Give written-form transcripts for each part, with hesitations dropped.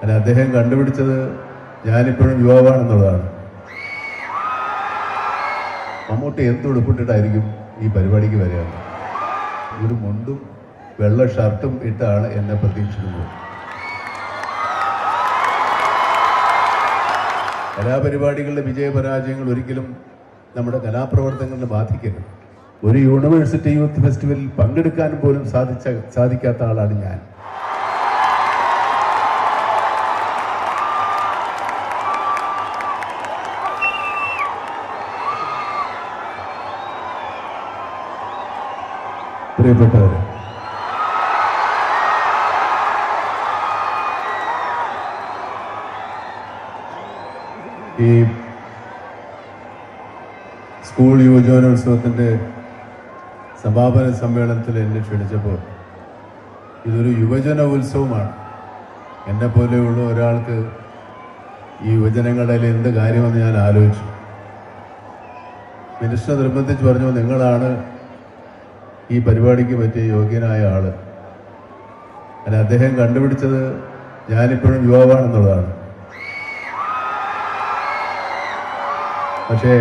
അല്ല, അദ്ദേഹം കണ്ടുപിടിച്ചത് ഞാനിപ്പോഴും യുവാവാണെന്നുള്ളതാണ്. മമ്മൂട്ടി എന്തുടുപ്പിട്ടിട്ടായിരിക്കും ഈ പരിപാടിക്ക് വരിക? ഒരു മുണ്ടും വെള്ള ഷർട്ടും ഇട്ടാണ് എന്നെ പ്രതീക്ഷിക്കുന്നത്. കലാപരിപാടികളുടെ വിജയപരാജയങ്ങൾ ഒരിക്കലും നമ്മുടെ കലാപ്രവർത്തനങ്ങളെ ബാധിക്കരുത്. ഒരു യൂണിവേഴ്സിറ്റി യൂത്ത് ഫെസ്റ്റിവലിൽ പങ്കെടുക്കാൻ പോലും സാധിക്കാത്ത ആളാണ് ഞാൻ. പ്രിയപ്പെട്ടവരെ, ഈ സ്കൂൾ യുവജനോത്സവത്തിൻ്റെ സമാപന സമ്മേളനത്തിൽ എന്നെ ക്ഷണിച്ചപ്പോൾ ഇതൊരു യുവജന ഉത്സവമാണ്. എന്നെപ്പോലെയുള്ള ഒരാൾക്ക് ഈ യുവജനങ്ങളിൽ എന്ത് കാര്യമെന്ന് ഞാൻ ആലോചിച്ചു. മിനിസ്റ്റർ നിർബന്ധിച്ച് പറഞ്ഞു, നിങ്ങളാണ് ഈ പരിപാടിക്ക് പറ്റിയ യോഗ്യനായ ആള്. അല്ല, അദ്ദേഹം കണ്ടുപിടിച്ചത് ഞാനിപ്പോഴും യുവാവാണെന്നുള്ളതാണ്. പക്ഷേ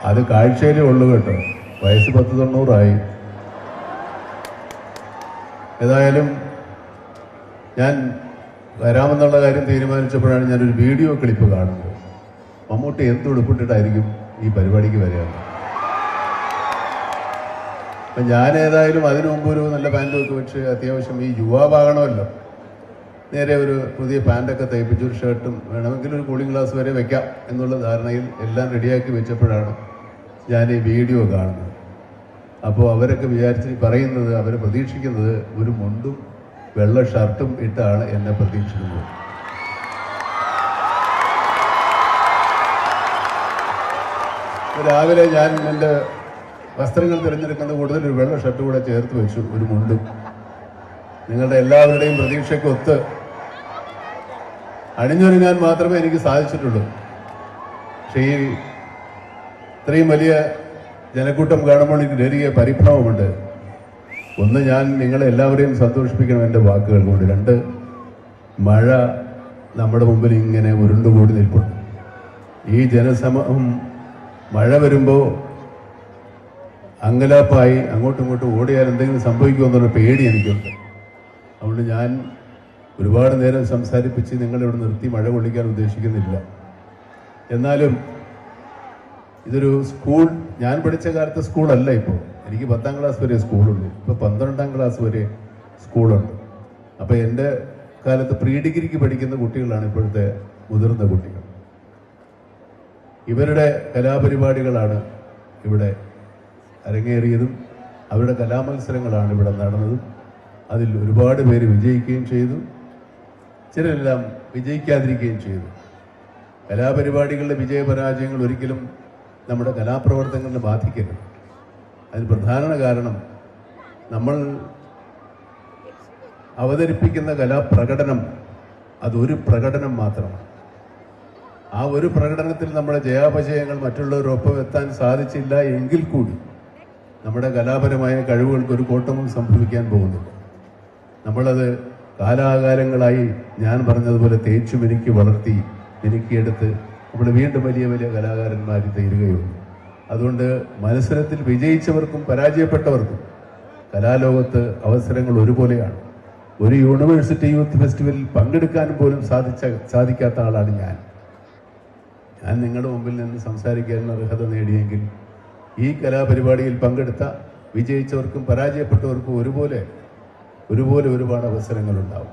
അത് കാഴ്ചയിലേ ഉള്ളൂ കേട്ടോ. വയസ്സ് 90 ഏതായാലും ഞാൻ വരാമെന്നുള്ള കാര്യം തീരുമാനിച്ചപ്പോഴാണ് ഞാനൊരു വീഡിയോ ക്ലിപ്പ് കാണുന്നത്. മമ്മൂട്ടി എന്തുടുപ്പിട്ടിട്ടായിരിക്കും ഈ പരിപാടിക്ക് വരിക? അപ്പം ഞാൻ ഏതായാലും അതിനു മുമ്പ് ഒരു നല്ല പാൻറ്റൊക്കെ വെച്ച് അത്യാവശ്യം ഈ യുവാവാകണമല്ലോ, നേരെ ഒരു പുതിയ പാൻറ്റൊക്കെ തയ്പ്പിച്ച് ഒരു ഷർട്ടും വേണമെങ്കിൽ ഒരു കൂളിംഗ് ഗ്ലാസ് വരെ വെക്കാം എന്നുള്ള ധാരണയിൽ എല്ലാം റെഡിയാക്കി വെച്ചപ്പോഴാണ് ഞാൻ ഈ വീഡിയോ കാണുന്നത്. അപ്പോൾ അവരൊക്കെ പറയുന്നത്, അവർ പ്രതീക്ഷിക്കുന്നത് ഒരു മുണ്ടും വെള്ള ഷർട്ടും ഇട്ടാണ് എന്നെ പ്രതീക്ഷിക്കുന്നത്. രാവിലെ ഞാൻ എൻ്റെ വസ്ത്രങ്ങൾ തിരഞ്ഞെടുക്കുന്ന കൂടുതൽ ഒരു വെള്ള ഷർട്ട് കൂടെ ചേർത്ത് വെച്ചു, ഒരു മുണ്ടും. നിങ്ങളുടെ എല്ലാവരുടെയും പ്രതീക്ഷയ്ക്കൊത്ത് അണിഞ്ഞൊരുങ്ങാൻ മാത്രമേ എനിക്ക് സാധിച്ചിട്ടുള്ളൂ. പക്ഷേ ഈ ഇത്രയും വലിയ ജനക്കൂട്ടം കാണുമ്പോൾ എനിക്ക് വലിയ പരിഭ്രമമുണ്ട്. ഒന്ന്, ഞാൻ നിങ്ങളെ എല്ലാവരെയും സന്തോഷിപ്പിക്കണം എൻ്റെ വാക്കുകൾ കൊണ്ട്. രണ്ട്, മഴ നമ്മുടെ മുമ്പിൽ ഇങ്ങനെ ഉരുണ്ടുകൂടി നിൽപ്പുണ്ട്. ഈ ജനസമൂഹം മഴ വരുമ്പോൾ അങ്കലാപ്പായി അങ്ങോട്ടും ഇങ്ങോട്ടും ഓടിയാൽ എന്തെങ്കിലും സംഭവിക്കുമെന്നുള്ള പേടി എനിക്കുണ്ട്. അതുകൊണ്ട് ഞാൻ ഒരുപാട് നേരം സംസാരിപ്പിച്ച് നിങ്ങളിവിടെ നിർത്തി മഴ കൊള്ളിക്കാൻ ഉദ്ദേശിക്കുന്നില്ല. എന്നാലും ഇതൊരു സ്കൂൾ, ഞാൻ പഠിച്ച കാലത്തെ സ്കൂളല്ല ഇപ്പോൾ. എനിക്ക് 10ാം ക്ലാസ് വരെ സ്കൂളുള്ളൂ. ഇപ്പോൾ 12ാം ക്ലാസ് വരെ സ്കൂളുണ്ട്. അപ്പോൾ എൻ്റെ കാലത്ത് പ്രീ ഡിഗ്രിക്ക് പഠിക്കുന്ന കുട്ടികളാണ് ഇപ്പോഴത്തെ മുതിർന്ന കുട്ടികൾ. ഇവരുടെ കലാപരിപാടികളാണ് ഇവിടെ അരങ്ങേറിയതും അവരുടെ കലാമത്സരങ്ങളാണ് ഇവിടെ നടന്നതും. അതിൽ ഒരുപാട് പേര് വിജയിക്കുകയും ചെയ്തു, ചിലരെല്ലാം വിജയിക്കാതിരിക്കുകയും ചെയ്തു. കലാപരിപാടികളുടെ വിജയപരാജയങ്ങൾ ഒരിക്കലും നമ്മുടെ കലാപ്രവർത്തനങ്ങളെ ബാധിക്കരുത്. അതിന് പ്രധാന കാരണം നമ്മൾ അവതരിപ്പിക്കുന്ന കലാപ്രകടനം അതൊരു പ്രകടനം മാത്രമാണ്. ആ ഒരു പ്രകടനത്തിൽ നമ്മുടെ ജയാപജയങ്ങൾ മറ്റുള്ളവരൊപ്പം എത്താൻ സാധിച്ചില്ല എങ്കിൽ കൂടി നമ്മുടെ കലാപരമായ കഴിവുകൾക്ക് ഒരു കോട്ടവും സംഭവിക്കാൻ പോകുന്നില്ല. നമ്മളത് കാലാകാലങ്ങളായി ഞാൻ പറഞ്ഞതുപോലെ തേച്ചു മിനുക്കി വളർത്തി മിനുക്കിയെടുത്ത് നമ്മൾ വീണ്ടും വലിയ വലിയ കലാകാരന്മാർ തീരുകയുള്ളൂ. അതുകൊണ്ട് മത്സരത്തിൽ വിജയിച്ചവർക്കും പരാജയപ്പെട്ടവർക്കും കലാലോകത്ത് അവസരങ്ങൾ ഒരുപോലെയാണ്. ഒരു യൂണിവേഴ്സിറ്റി യൂത്ത് ഫെസ്റ്റിവലിൽ പങ്കെടുക്കാൻ പോലും സാധിക്കാത്ത ആളാണ് ഞാൻ. നിങ്ങളുടെ മുമ്പിൽ നിന്ന് സംസാരിക്കാൻ അർഹത നേടിയെങ്കിൽ ഈ കലാപരിപാടിയിൽ പങ്കെടുത്ത വിജയിച്ചവർക്കും പരാജയപ്പെട്ടവർക്കും ഒരുപോലെ ഒരുപാട് അവസരങ്ങളുണ്ടാവും.